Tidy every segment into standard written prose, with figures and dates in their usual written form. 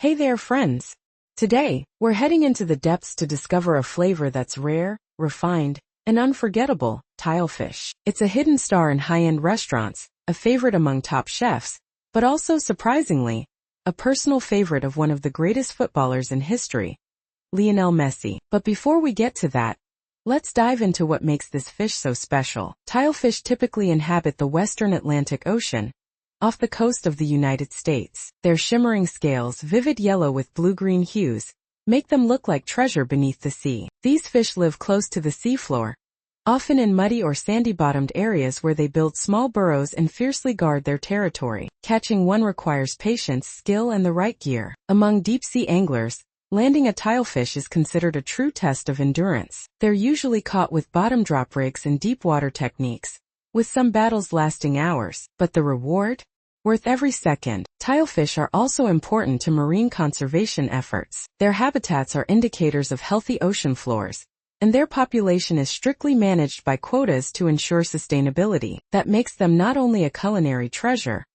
Hey there, friends. Today, we're heading into the depths to discover a flavor that's rare, refined, and unforgettable: tilefish. It's a hidden star in high-end restaurants, a favorite among top chefs, but also, surprisingly, a personal favorite of one of the greatest footballers in history, Lionel Messi. But before we get to that, let's dive into what makes this fish so special. Tilefish typically inhabit the western Atlantic Ocean, off the coast of the United States. Their shimmering scales, vivid yellow with blue-green hues, make them look like treasure beneath the sea. These fish live close to the seafloor, often in muddy or sandy-bottomed areas where they build small burrows and fiercely guard their territory. Catching one requires patience, skill, and the right gear. Among deep-sea anglers, landing a tilefish is considered a true test of endurance. They're usually caught with bottom drop rigs and deep water techniques, with some battles lasting hours. But the reward? Worth every second. Tilefish are also important to marine conservation efforts. Their habitats are indicators of healthy ocean floors, and their population is strictly managed by quotas to ensure sustainability. That makes them not only a culinary treasure,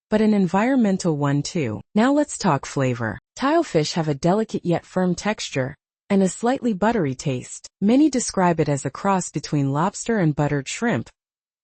but an environmental one too. Now let's talk flavor. Tilefish have a delicate yet firm texture, and a slightly buttery taste. Many describe it as a cross between lobster and buttered shrimp,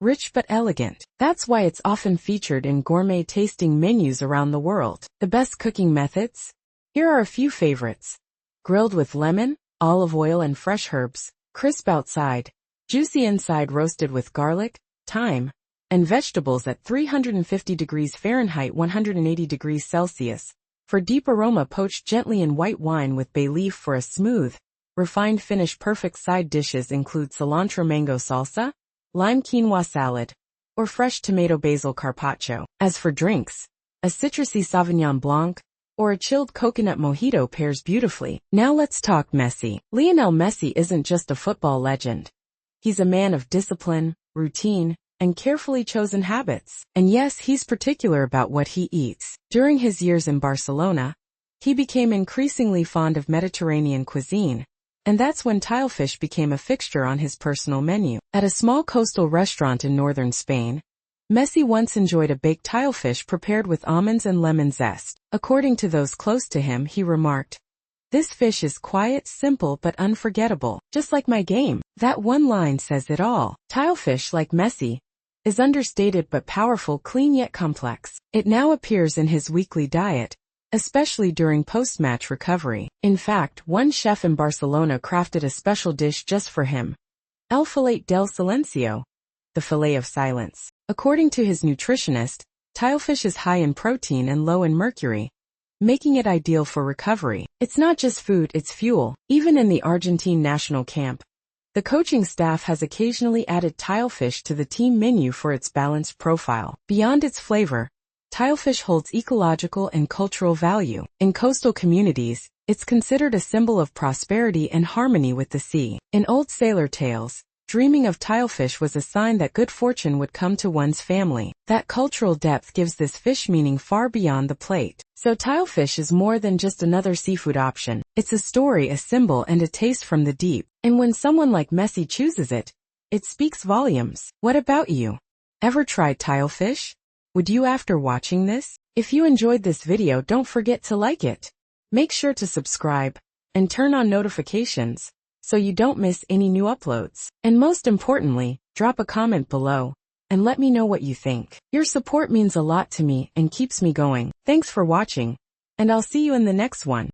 rich but elegant. That's why it's often featured in gourmet tasting menus around the world. The best cooking methods? Here are a few favorites. Grilled with lemon, olive oil, and fresh herbs, crisp outside, juicy inside, roasted with garlic, thyme, and vegetables at 350 degrees Fahrenheit 180 degrees Celsius. For deep aroma, poached gently in white wine with bay leaf for a smooth, refined finish. Perfect side dishes include cilantro mango salsa, lime quinoa salad, or fresh tomato basil carpaccio. As for drinks, a citrusy Sauvignon Blanc or a chilled coconut mojito pairs beautifully. Now let's talk Messi. Lionel Messi isn't just a football legend. He's a man of discipline, routine, and carefully chosen habits. And yes, he's particular about what he eats. During his years in Barcelona, he became increasingly fond of Mediterranean cuisine, and that's when tilefish became a fixture on his personal menu. At a small coastal restaurant in northern Spain, Messi once enjoyed a baked tilefish prepared with almonds and lemon zest. According to those close to him, he remarked, "This fish is quiet, simple, but unforgettable, just like my game." That one line says it all. Tilefish, like Messi, is understated but powerful, clean yet complex. It now appears in his weekly diet, especially during post-match recovery. In fact, one chef in Barcelona crafted a special dish just for him: el filet del silencio, the fillet of silence. According to his nutritionist, tilefish is high in protein and low in mercury, making it ideal for recovery. It's not just food, it's fuel. Even in the Argentine national camp, the coaching staff has occasionally added tilefish to the team menu for its balanced profile. Beyond its flavor, tilefish holds ecological and cultural value. In coastal communities, it's considered a symbol of prosperity and harmony with the sea. In old sailor tales, dreaming of tilefish was a sign that good fortune would come to one's family. That cultural depth gives this fish meaning far beyond the plate. So tilefish is more than just another seafood option. It's a story, a symbol, and a taste from the deep. And when someone like Messi chooses it, it speaks volumes. What about you? Ever tried tilefish? Would you after watching this? If you enjoyed this video, don't forget to like it. Make sure to subscribe and turn on notifications so you don't miss any new uploads. And most importantly, drop a comment below and let me know what you think. Your support means a lot to me and keeps me going. Thanks for watching, and I'll see you in the next one.